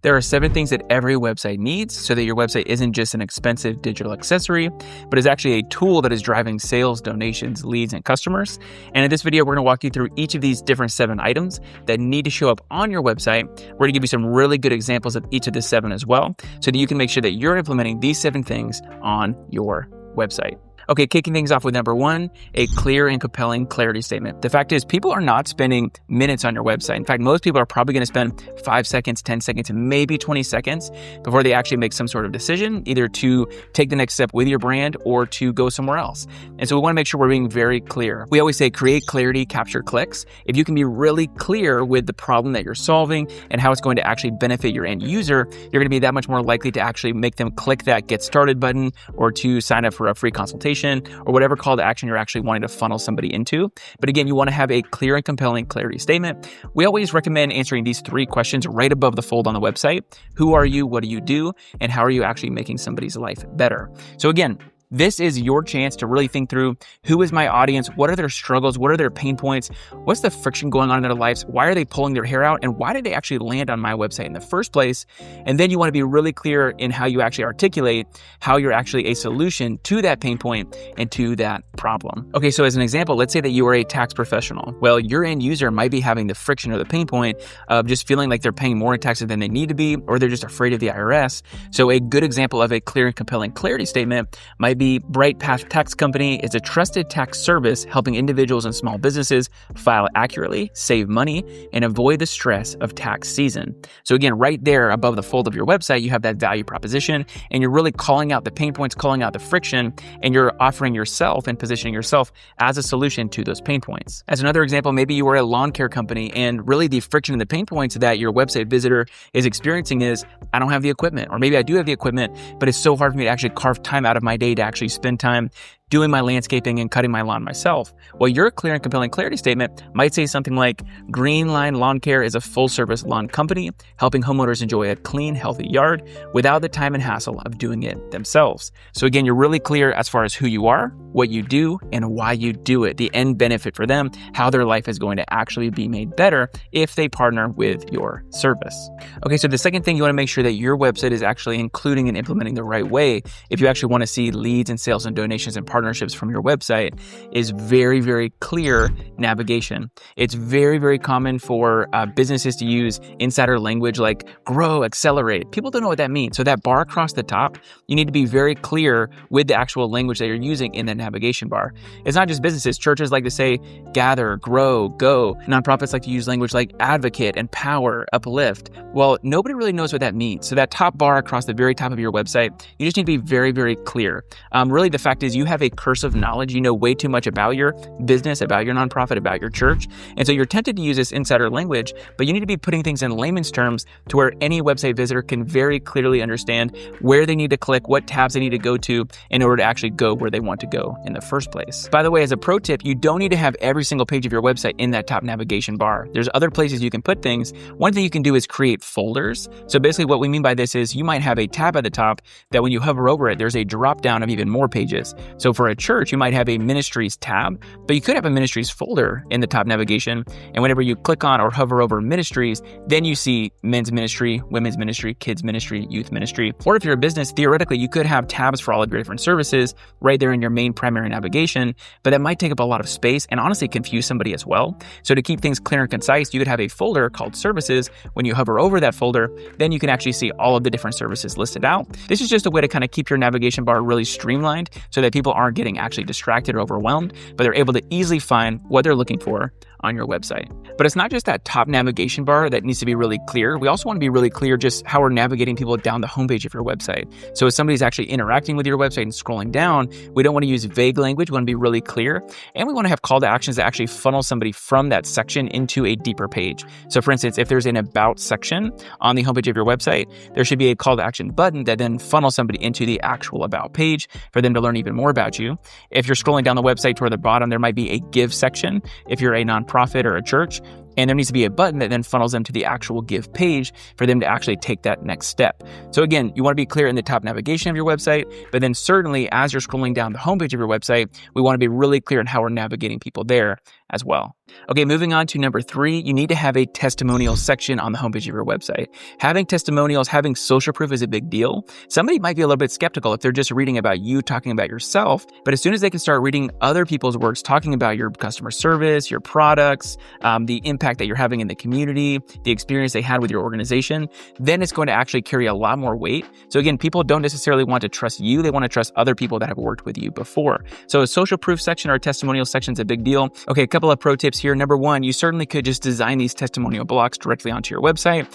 There are 7 things that every website needs so that your website isn't just an expensive digital accessory, but is actually a tool that is driving sales, donations, leads, and customers. And in this video, we're going to walk you through each of these different 7 items that need to show up on your website. We're going to give you some really good examples of each of the 7 as well, so that you can make sure that you're implementing these 7 things on your website. Okay, kicking things off with number 1, a clear and compelling clarity statement. The fact is, people are not spending minutes on your website. In fact, most people are probably going to spend 5 seconds, 10 seconds, maybe 20 seconds before they actually make some sort of decision, either to take the next step with your brand or to go somewhere else. And so we want to make sure we're being very clear. We always say create clarity, capture clicks. If you can be really clear with the problem that you're solving and how it's going to actually benefit your end user, you're going to be that much more likely to actually make them click that get started button or to sign up for a free consultation or whatever call to action you're actually wanting to funnel somebody into. But again, you want to have a clear and compelling clarity statement. We always recommend answering these 3 questions right above the fold on the website. Who are you? What do you do? And how are you actually making somebody's life better? So again, this is your chance to really think through, who is my audience? What are their struggles? What are their pain points? What's the friction going on in their lives? Why are they pulling their hair out? And why did they actually land on my website in the first place? And then you want to be really clear in how you actually articulate how you're actually a solution to that pain point and to that problem. Okay, so as an example, let's say that you are a tax professional. Well, your end user might be having the friction or the pain point of just feeling like they're paying more in taxes than they need to be, or they're just afraid of the IRS. So a good example of a clear and compelling clarity statement might be Bright Path Tax Company is a trusted tax service helping individuals and small businesses file accurately, save money, and avoid the stress of tax season. So again, right there above the fold of your website, you have that value proposition, and you're really calling out the pain points, calling out the friction, and you're offering yourself and positioning yourself as a solution to those pain points. As another example, maybe you are a lawn care company, and really the friction and the pain points that your website visitor is experiencing is, I don't have the equipment, or maybe I do have the equipment, but it's so hard for me to actually carve time out of my day to actually spend time doing my landscaping and cutting my lawn myself. Well, your clear and compelling clarity statement might say something like, Green Line Lawn Care is a full-service lawn company helping homeowners enjoy a clean, healthy yard without the time and hassle of doing it themselves. So again, you're really clear as far as who you are, what you do, and why you do it, the end benefit for them, how their life is going to actually be made better if they partner with your service. Okay, so the second thing you want to make sure that your website is actually including and implementing the right way if you actually want to see leads and sales and donations and partnerships from your website is very, very clear navigation. It's very, very common for businesses to use insider language like grow, accelerate. People don't know what that means. So that bar across the top, you need to be very clear with the actual language that you're using in that navigation bar. It's not just businesses. Churches like to say gather, grow, go. Nonprofits like to use language like advocate, empower, uplift. Well, nobody really knows what that means. So that top bar across the very top of your website, you just need to be very, very clear. Really, the fact is you have a curse of knowledge. You know way too much about your business, about your nonprofit, about your church. And so you're tempted to use this insider language, but you need to be putting things in layman's terms to where any website visitor can very clearly understand where they need to click, what tabs they need to go to in order to actually go where they want to go in the first place. By the way, as a pro tip, you don't need to have every single page of your website in that top navigation bar. There's other places you can put things. One thing you can do is create folders. So basically what we mean by this is you might have a tab at the top that when you hover over it, there's a drop down of even more pages. So for a church, you might have a ministries tab, but you could have a ministries folder in the top navigation. And whenever you click on or hover over ministries, then you see men's ministry, women's ministry, kids ministry, youth ministry. Or if you're a business, theoretically, you could have tabs for all of your different services right there in your main primary navigation, but that might take up a lot of space and honestly confuse somebody as well. So to keep things clear and concise, you could have a folder called services. When you hover over that folder, then you can actually see all of the different services listed out. This is just a way to kind of keep your navigation bar really streamlined so that people aren't getting actually distracted or overwhelmed, but they're able to easily find what they're looking for on your website. But it's not just that top navigation bar that needs to be really clear. We also want to be really clear just how we're navigating people down the homepage of your website. So if somebody's actually interacting with your website and scrolling down, we don't want to use vague language. We want to be really clear. And we want to have call to actions that actually funnel somebody from that section into a deeper page. So for instance, if there's an about section on the homepage of your website, there should be a call to action button that then funnels somebody into the actual about page for them to learn even more about you. If you're scrolling down the website toward the bottom, there might be a give section. If you're a nonprofit or a church, And there needs to be a button that then funnels them to the actual give page for them to actually take that next step. So again, you want to be clear in the top navigation of your website, but then certainly as you're scrolling down the homepage of your website, we want to be really clear on how we're navigating people there as well. Okay, moving on to number 3, you need to have a testimonial section on the homepage of your website. Having testimonials, having social proof is a big deal. Somebody might be a little bit skeptical if they're just reading about you, talking about yourself, but as soon as they can start reading other people's works, talking about your customer service, your products, the impact that you're having in the community, the experience they had with your organization, then it's going to actually carry a lot more weight. So again, people don't necessarily want to trust you, they want to trust other people that have worked with you before. So a social proof section or a testimonial section is a big deal. Okay, a couple of pro tips here. Number 1, you certainly could just design these testimonial blocks directly onto your website,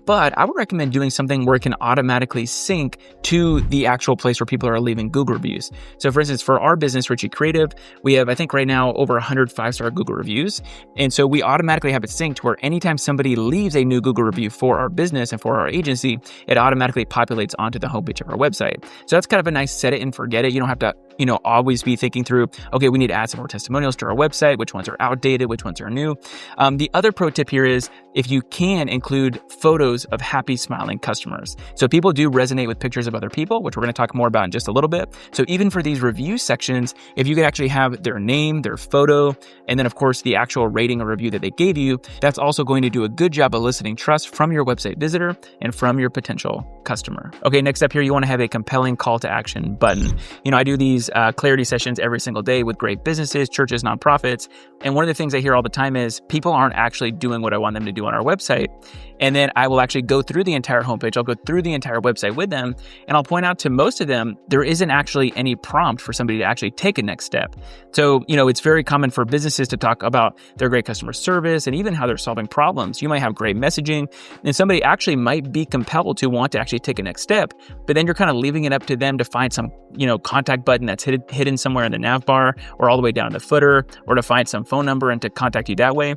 but I would recommend doing something where it can automatically sync to the actual place where people are leaving Google reviews. So for instance, for our business, Richie Creative, we have, I think right now, over 100 5-star Google reviews. And so we automatically have it synced where anytime somebody leaves a new Google review for our business and for our agency, it automatically populates onto the homepage of our website. So that's kind of a nice set it and forget it. You don't have to, always be thinking through, okay, we need to add some more testimonials to our website, which ones are outdated, which ones are new. The other pro tip here is if you can include photos of happy, smiling customers. So people do resonate with pictures of other people, which we're going to talk more about in just a little bit. So even for these review sections, if you could actually have their name, their photo, and then of course the actual rating or review that they gave you, that's also going to do a good job eliciting trust from your website visitor and from your potential customer. Okay, next up here, you want to have a compelling call to action button. I do these clarity sessions every single day with great businesses, churches, nonprofits. And one of the things I hear all the time is people aren't actually doing what I want them to do on our website. And then I will actually go through the entire homepage. I'll go through the entire website with them. And I'll point out to most of them, there isn't actually any prompt for somebody to actually take a next step. So, it's very common for businesses to talk about their great customer service and even how they're solving problems. You might have great messaging and somebody actually might be compelled to want to actually take a next step, but then you're kind of leaving it up to them to find some, contact button that's hidden somewhere in the nav bar or all the way down in the footer, or to find some phone number and to contact you that way.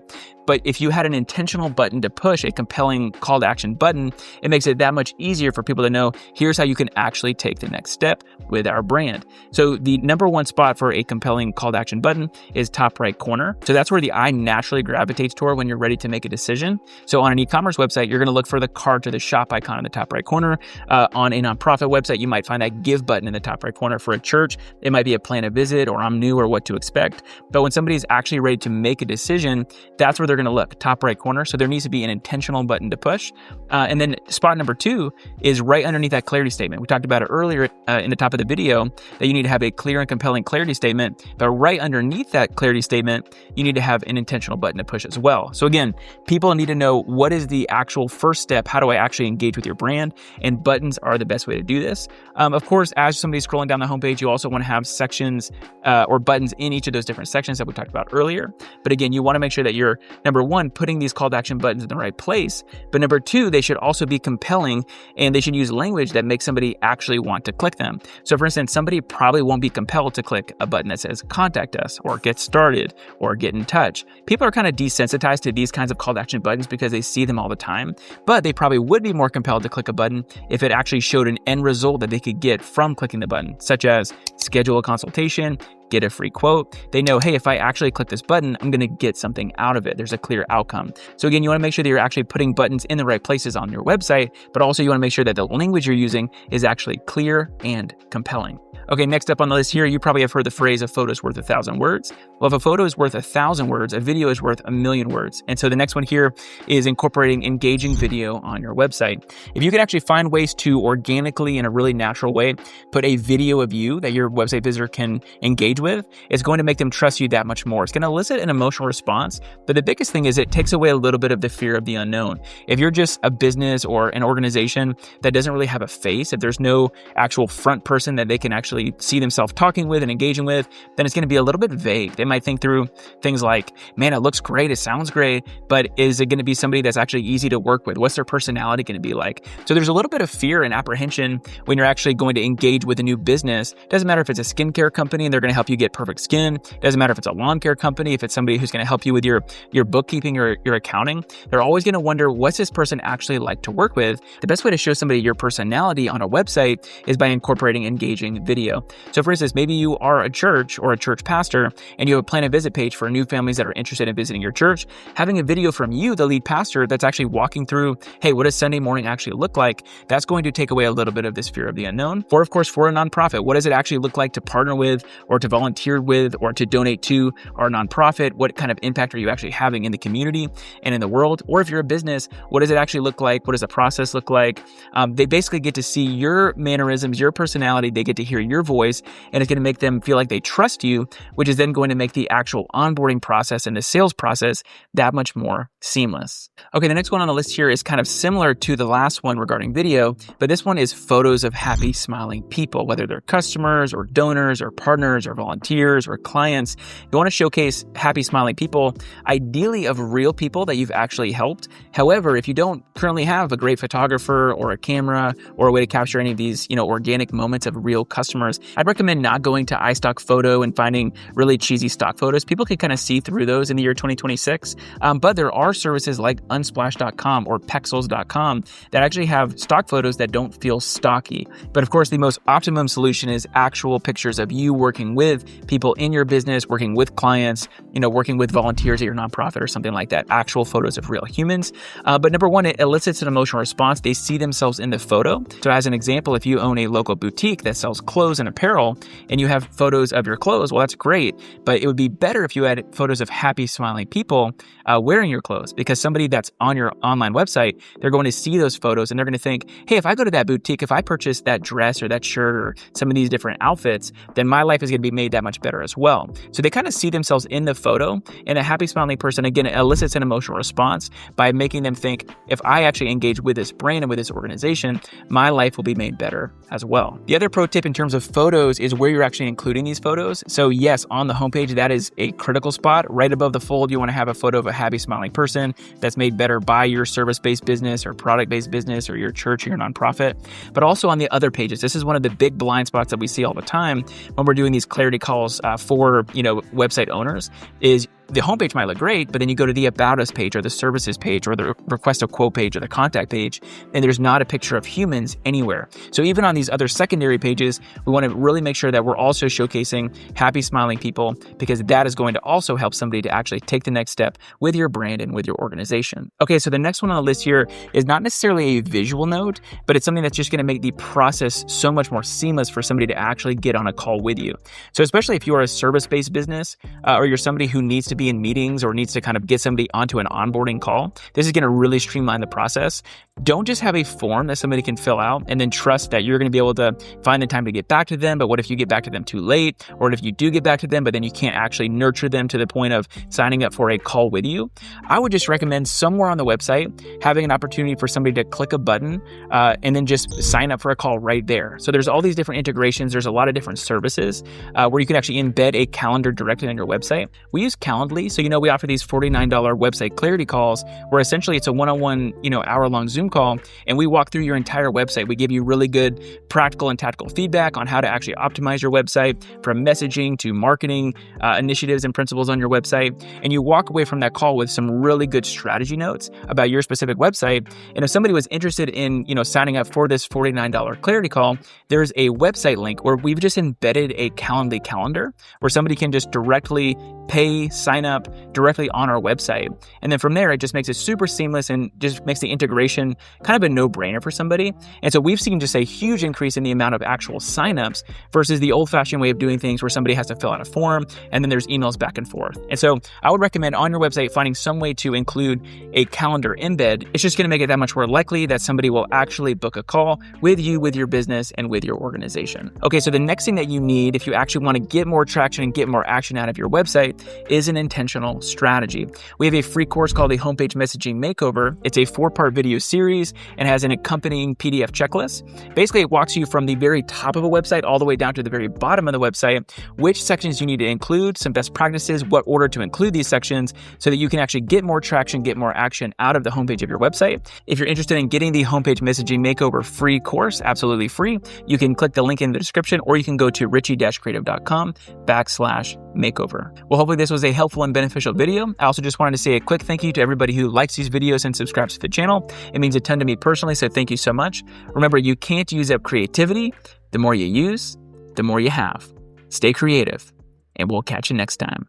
But if you had an intentional button to push, a compelling call to action button, it makes it that much easier for people to know, here's how you can actually take the next step with our brand. So the number 1 spot for a compelling call to action button is top right corner. So that's where the eye naturally gravitates toward when you're ready to make a decision. So on an e-commerce website, you're going to look for the card to the shop icon in the top right corner. On a nonprofit website, you might find that give button in the top right corner. For a church, it might be a plan a visit or I'm new or what to expect. But when somebody's actually ready to make a decision, that's where they're going to look, top right corner. So there needs to be an intentional button to push. And then spot number 2 is right underneath that clarity statement. We talked about it earlier in the top of the video that you need to have a clear and compelling clarity statement, but right underneath that clarity statement, you need to have an intentional button to push as well. So again, people need to know what is the actual first step? How do I actually engage with your brand? And buttons are the best way to do this. Of course, as somebody's scrolling down the homepage, you also want to have sections or buttons in each of those different sections that we talked about earlier. But again, you want to make sure that you're, number 1, putting these call to action buttons in the right place. But number 2, they should also be compelling and they should use language that makes somebody actually want to click them. So for instance, somebody probably won't be compelled to click a button that says contact us or get started or get in touch. People are kind of desensitized to these kinds of call to action buttons because they see them all the time, but they probably would be more compelled to click a button if it actually showed an end result that they could get from clicking the button, such as schedule a consultation, get a free quote. They know, hey, if I actually click this button, I'm going to get something out of it. There's a clear outcome. So again, you want to make sure that you're actually putting buttons in the right places on your website, but also you want to make sure that the language you're using is actually clear and compelling. Okay, next up on the list here, you probably have heard the phrase, a photo is worth 1,000 words. Well, if a photo is worth 1,000 words, a video is worth 1,000,000 words. And so the next one here is incorporating engaging video on your website. If you can actually find ways to organically, in a really natural way, put a video of you that your website visitor can engage with, it's going to make them trust you that much more. It's going to elicit an emotional response. But the biggest thing is it takes away a little bit of the fear of the unknown. If you're just a business or an organization that doesn't really have a face, if there's no actual front person that they can actually see themselves talking with and engaging with, then it's going to be a little bit vague. They might think through things like, man, it looks great, it sounds great, but is it going to be somebody that's actually easy to work with? What's their personality going to be like? So there's a little bit of fear and apprehension when you're actually going to engage with a new business. Doesn't matter if it's a skincare company and they're going to help you get perfect skin. Doesn't matter if it's a lawn care company, if it's somebody who's going to help you with your bookkeeping or your accounting. They're always going to wonder, what's this person actually like to work with? The best way to show somebody your personality on a website is by incorporating engaging video. video. So for instance, maybe you are a church or a church pastor and you have a plan and visit page for new families that are interested in visiting your church. Having a video from you, the lead pastor, that's actually walking through, hey, what does Sunday morning actually look like? That's going to take away a little bit of this fear of the unknown. Or of course, for a nonprofit, what does it actually look like to partner with or to volunteer with or to donate to our nonprofit? What kind of impact are you actually having in the community and in the world? Or if you're a business, what does it actually look like? What does the process look like? They basically get to see your mannerisms, your personality. They get to hear your voice, and it's going to make them feel like they trust you, which is then going to make the actual onboarding process and the sales process that much more seamless. Okay, the next one on the list here is kind of similar to the last one regarding video, but this one is photos of happy, smiling people, whether they're customers or donors or partners or volunteers or clients. You want to showcase happy, smiling people, ideally of real people that you've actually helped. However, if you don't currently have a great photographer or a camera or a way to capture any of these, organic moments of real customers, I'd recommend not going to iStock Photo and finding really cheesy stock photos. People can kind of see through those in the year 2026. But there are services like unsplash.com or pexels.com that actually have stock photos that don't feel stocky. But of course, the most optimum solution is actual pictures of you working with people in your business, working with clients, working with volunteers at your nonprofit or something like that. Actual photos of real humans. But number one, it elicits an emotional response. They see themselves in the photo. So as an example, if you own a local boutique that sells clothes and apparel and you have photos of your clothes, well, that's great. But it would be better if you had photos of happy, smiling people wearing your clothes, because somebody that's on your online website, they're going to see those photos and they're going to think, hey, if I go to that boutique, if I purchase that dress or that shirt or some of these different outfits, then my life is going to be made that much better as well. So they kind of see themselves in the photo, and a happy, smiling person, again, elicits an emotional response by making them think, if I actually engage with this brand and with this organization, my life will be made better as well. The other pro tip in terms of photos is where you're actually including these photos. So yes, on the homepage, that is a critical spot. Right above the fold, you want to have a photo of a happy, smiling person that's made better by your service-based business or product-based business or your church or your nonprofit. But also on the other pages, this is one of the big blind spots that we see all the time when we're doing these clarity calls for website owners is the homepage might look great, but then you go to the About Us page or the Services page or the Request a Quote page or the Contact page, and there's not a picture of humans anywhere. So even on these other secondary pages, we want to really make sure that we're also showcasing happy, smiling people, because that is going to also help somebody to actually take the next step with your brand and with your organization. Okay, so the next one on the list here is not necessarily a visual note, but it's something that's just going to make the process so much more seamless for somebody to actually get on a call with you. So especially if you're a service-based business or you're somebody who needs to be in meetings or needs to kind of get somebody onto an onboarding call, this is going to really streamline the process. Don't just have a form that somebody can fill out and then trust that you're going to be able to find the time to get back to them. But what if you get back to them too late? Or if you do get back to them, but then you can't actually nurture them to the point of signing up for a call with you? I would just recommend somewhere on the website having an opportunity for somebody to click a button and then just sign up for a call right there. So there's all these different integrations. There's a lot of different services where you can actually embed a calendar directly on your website. We use Calendly. So, we offer these $49 website clarity calls where essentially it's a one-on-one, hour-long Zoom call, and we walk through your entire website. We give you really good practical and tactical feedback on how to actually optimize your website, from messaging to marketing initiatives and principles on your website. And you walk away from that call with some really good strategy notes about your specific website. And if somebody was interested in, signing up for this $49 clarity call, there's a website link where we've just embedded a Calendly calendar where somebody can just directly pay, sign up directly on our website. And then from there, it just makes it super seamless and just makes the integration kind of a no-brainer for somebody. And so we've seen just a huge increase in the amount of actual signups versus the old-fashioned way of doing things where somebody has to fill out a form and then there's emails back and forth. And so I would recommend on your website finding some way to include a calendar embed. It's just going to make it that much more likely that somebody will actually book a call with you, with your business, and with your organization. Okay, so the next thing that you need if you actually want to get more traction and get more action out of your website is an intentional strategy. We have a free course called the Homepage Messaging Makeover. It's a 4-part video series and has an accompanying PDF checklist. Basically, it walks you from the very top of a website all the way down to the very bottom of the website, which sections you need to include, some best practices, what order to include these sections so that you can actually get more traction, get more action out of the homepage of your website. If you're interested in getting the Homepage Messaging Makeover free course, absolutely free, you can click the link in the description or you can go to richie-creative.com/makeover. Well, hopefully this was a helpful and beneficial video. I also just wanted to say a quick thank you to everybody who likes these videos and subscribes to the channel. It means a ton to me personally, so thank you so much. Remember, you can't use up creativity. The more you use, the more you have. Stay creative, and we'll catch you next time.